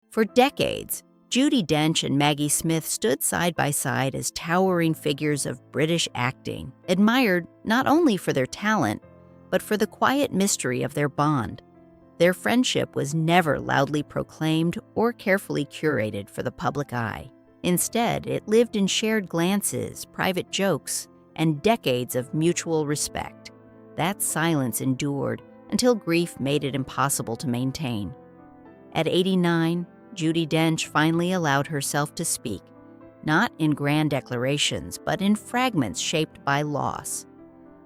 For decades, Judi Dench and Maggie Smith stood side by side as towering figures of British acting, admired not only for their talent, but for the quiet mystery of their bond. Their friendship was never loudly proclaimed or carefully curated for the public eye. Instead, it lived in shared glances, private jokes, and decades of mutual respect. That silence endured until grief made it impossible to maintain. At 89, Judi Dench finally allowed herself to speak, not in grand declarations, but in fragments shaped by loss.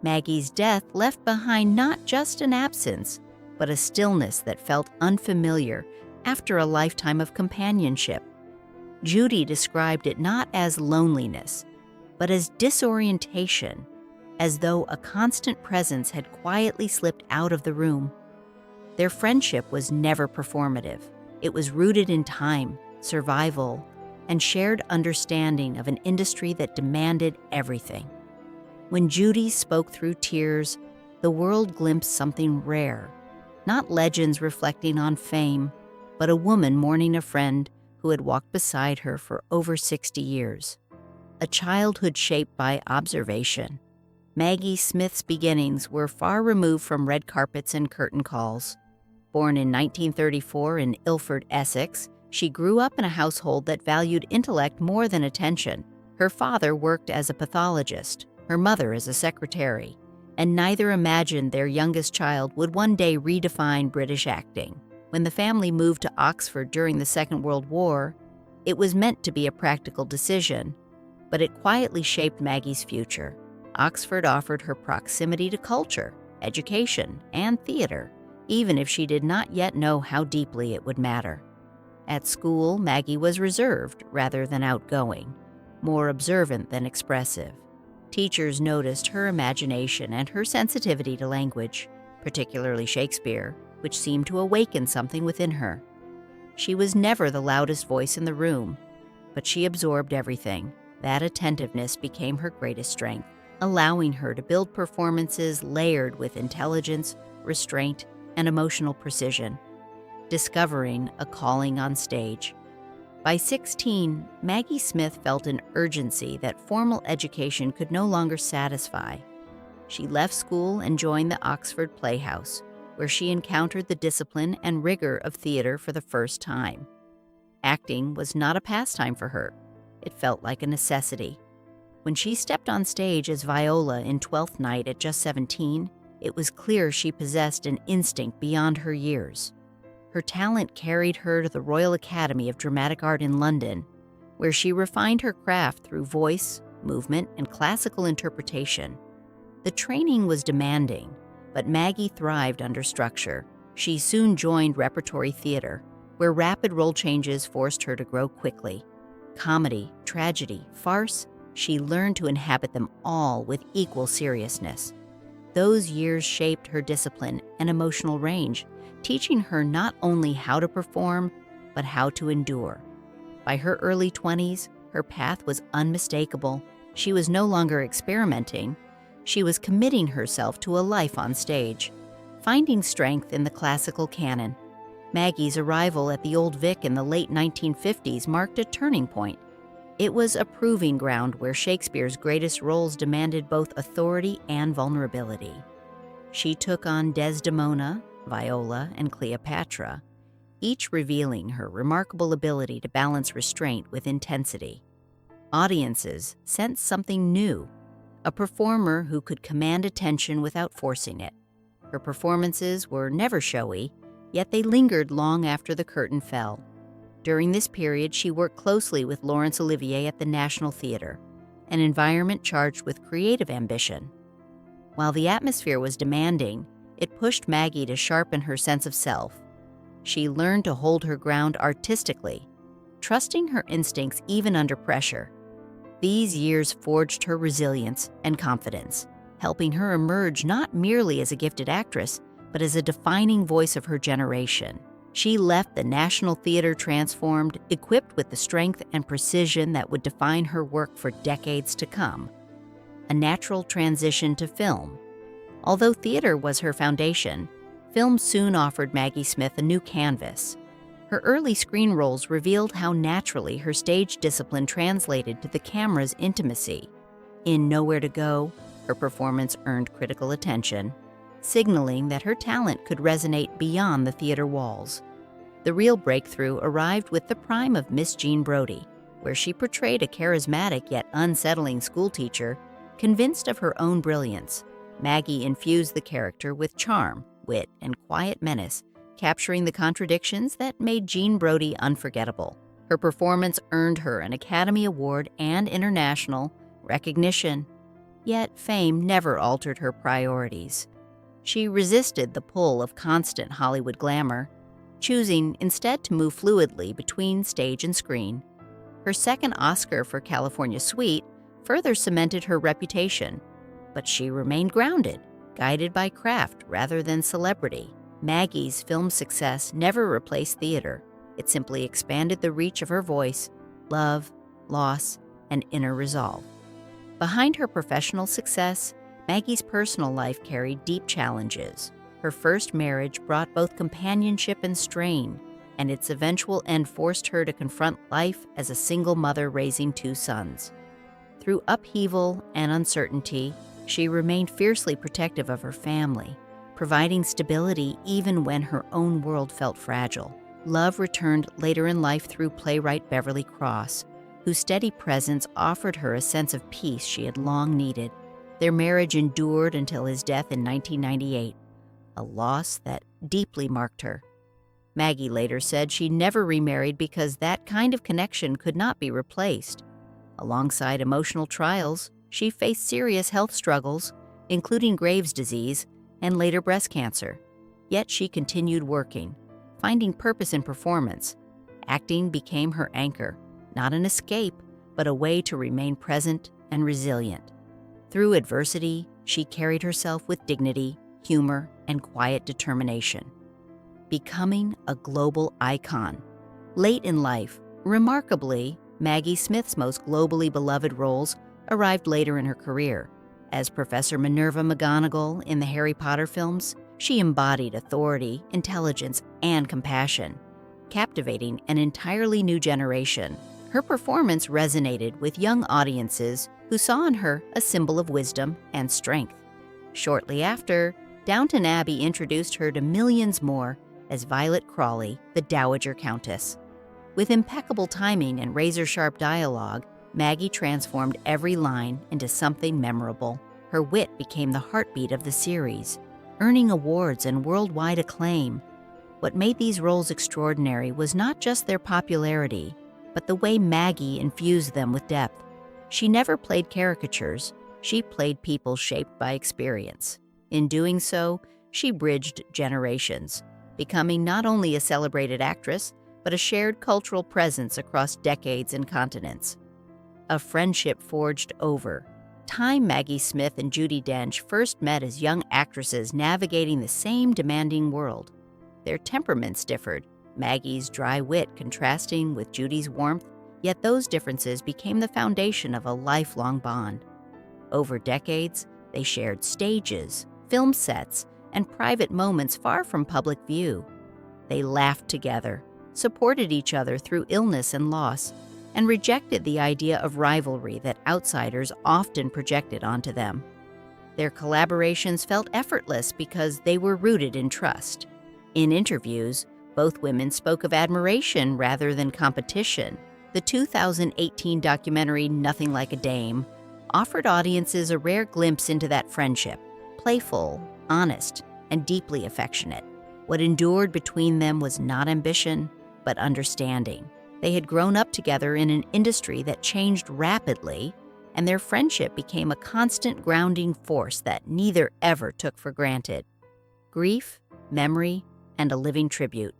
Maggie's death left behind not just an absence, but a stillness that felt unfamiliar after a lifetime of companionship. Judi described it not as loneliness, but as disorientation, as though a constant presence had quietly slipped out of the room. Their friendship was never performative. It was rooted in time, survival, and shared understanding of an industry that demanded everything. When Judi spoke through tears, the world glimpsed something rare, not legends reflecting on fame, but a woman mourning a friend who had walked beside her for over 60 years. A childhood shaped by observation. Maggie Smith's beginnings were far removed from red carpets and curtain calls. Born in 1934 in Ilford, Essex, she grew up in a household that valued intellect more than attention. Her father worked as a pathologist, her mother as a secretary, and neither imagined their youngest child would one day redefine British acting. When the family moved to Oxford during the Second World War, it was meant to be a practical decision, but it quietly shaped Maggie's future. Oxford offered her proximity to culture, education, and theater, even if she did not yet know how deeply it would matter. At school, Maggie was reserved rather than outgoing, more observant than expressive. Teachers noticed her imagination and her sensitivity to language, particularly Shakespeare, which seemed to awaken something within her. She was never the loudest voice in the room, but she absorbed everything. That attentiveness became her greatest strength, allowing her to build performances layered with intelligence, restraint, and emotional precision, discovering a calling on stage. By 16, Maggie Smith felt an urgency that formal education could no longer satisfy. She left school and joined the Oxford Playhouse, where she encountered the discipline and rigor of theater for the first time. Acting was not a pastime for her. It felt like a necessity. When she stepped on stage as Viola in Twelfth Night at just 17, it was clear she possessed an instinct beyond her years. Her talent carried her to the Royal Academy of Dramatic Art in London, where she refined her craft through voice, movement, and classical interpretation. The training was demanding, but Maggie thrived under structure. She soon joined repertory theater, where rapid role changes forced her to grow quickly. Comedy, tragedy, farce, she learned to inhabit them all with equal seriousness. Those years shaped her discipline and emotional range, teaching her not only how to perform, but how to endure. By her early 20s, her path was unmistakable. She was no longer experimenting. She was committing herself to a life on stage, finding strength in the classical canon. Maggie's arrival at the Old Vic in the late 1950s marked a turning point. It was a proving ground where Shakespeare's greatest roles demanded both authority and vulnerability. She took on Desdemona, Viola, and Cleopatra, each revealing her remarkable ability to balance restraint with intensity. Audiences sensed something new, a performer who could command attention without forcing it. Her performances were never showy, yet they lingered long after the curtain fell. During this period, she worked closely with Laurence Olivier at the National Theatre, an environment charged with creative ambition. While the atmosphere was demanding, it pushed Maggie to sharpen her sense of self. She learned to hold her ground artistically, trusting her instincts even under pressure. These years forged her resilience and confidence, helping her emerge not merely as a gifted actress, but as a defining voice of her generation. She left the National Theatre transformed, equipped with the strength and precision that would define her work for decades to come. A natural transition to film. Although theater was her foundation, film soon offered Maggie Smith a new canvas. Her early screen roles revealed how naturally her stage discipline translated to the camera's intimacy. In Nowhere to Go, her performance earned critical attention, signaling that her talent could resonate beyond the theater walls. The real breakthrough arrived with the prime of Miss Jean Brodie, where she portrayed a charismatic yet unsettling schoolteacher, convinced of her own brilliance. Maggie infused the character with charm, wit, and quiet menace, capturing the contradictions that made Jean Brodie unforgettable. Her performance earned her an Academy Award and international recognition, yet fame never altered her priorities. She resisted the pull of constant Hollywood glamour, choosing instead to move fluidly between stage and screen. Her second Oscar for California Suite further cemented her reputation, but she remained grounded, guided by craft rather than celebrity. Maggie's film success never replaced theater. It simply expanded the reach of her voice, love, loss, and inner resolve. Behind her professional success, Maggie's personal life carried deep challenges. Her first marriage brought both companionship and strain, and its eventual end forced her to confront life as a single mother raising two sons. Through upheaval and uncertainty, she remained fiercely protective of her family, providing stability even when her own world felt fragile. Love returned later in life through playwright Beverly Cross, whose steady presence offered her a sense of peace she had long needed. Their marriage endured until his death in 1998, a loss that deeply marked her. Maggie later said she never remarried because that kind of connection could not be replaced. Alongside emotional trials, she faced serious health struggles, including Graves' disease and later breast cancer. Yet she continued working, finding purpose in performance. Acting became her anchor, not an escape, but a way to remain present and resilient. Through adversity, she carried herself with dignity, humor, and quiet determination, becoming a global icon. Late in life, remarkably, Maggie Smith's most globally beloved roles arrived later in her career. As Professor Minerva McGonagall in the Harry Potter films, she embodied authority, intelligence, and compassion, captivating an entirely new generation. Her performance resonated with young audiences who saw in her a symbol of wisdom and strength. Shortly after, Downton Abbey introduced her to millions more as Violet Crawley, the Dowager Countess. With impeccable timing and razor-sharp dialogue, Maggie transformed every line into something memorable. Her wit became the heartbeat of the series, earning awards and worldwide acclaim. What made these roles extraordinary was not just their popularity, but the way Maggie infused them with depth. She never played caricatures. She played people shaped by experience. In doing so, she bridged generations, becoming not only a celebrated actress, but a shared cultural presence across decades and continents. A friendship forged over time. Maggie Smith and Judi Dench first met as young actresses navigating the same demanding world. Their temperaments differed, Maggie's dry wit contrasting with Judi's warmth, yet those differences became the foundation of a lifelong bond. Over decades, they shared stages, film sets, and private moments far from public view. They laughed together, supported each other through illness and loss, and rejected the idea of rivalry that outsiders often projected onto them. Their collaborations felt effortless because they were rooted in trust. In interviews, both women spoke of admiration rather than competition. The 2018 documentary Nothing Like a Dame offered audiences a rare glimpse into that friendship, playful, honest, and deeply affectionate. What endured between them was not ambition, but understanding. They had grown up together in an industry that changed rapidly, and their friendship became a constant grounding force that neither ever took for granted. Grief, memory, and a living tribute.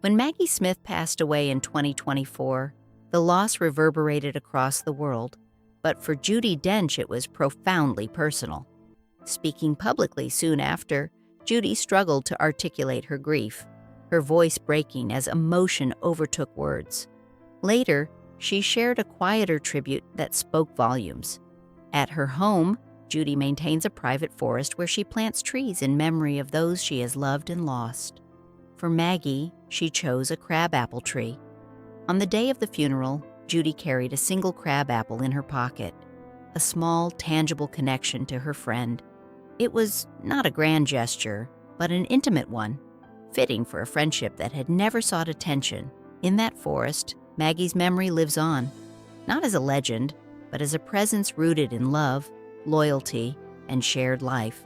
When Maggie Smith passed away in 2024, the loss reverberated across the world, but for Judi Dench it was profoundly personal. Speaking publicly soon after, Judi struggled to articulate her grief, her voice breaking as emotion overtook words. Later, she shared a quieter tribute that spoke volumes. At her home, Judi maintains a private forest where she plants trees in memory of those she has loved and lost. For Maggie, she chose a crabapple tree. On the day of the funeral, Judi carried a single crabapple in her pocket, a small, tangible connection to her friend. It was not a grand gesture, but an intimate one, fitting for a friendship that had never sought attention. In that forest, Maggie's memory lives on, not as a legend, but as a presence rooted in love, loyalty, and shared life.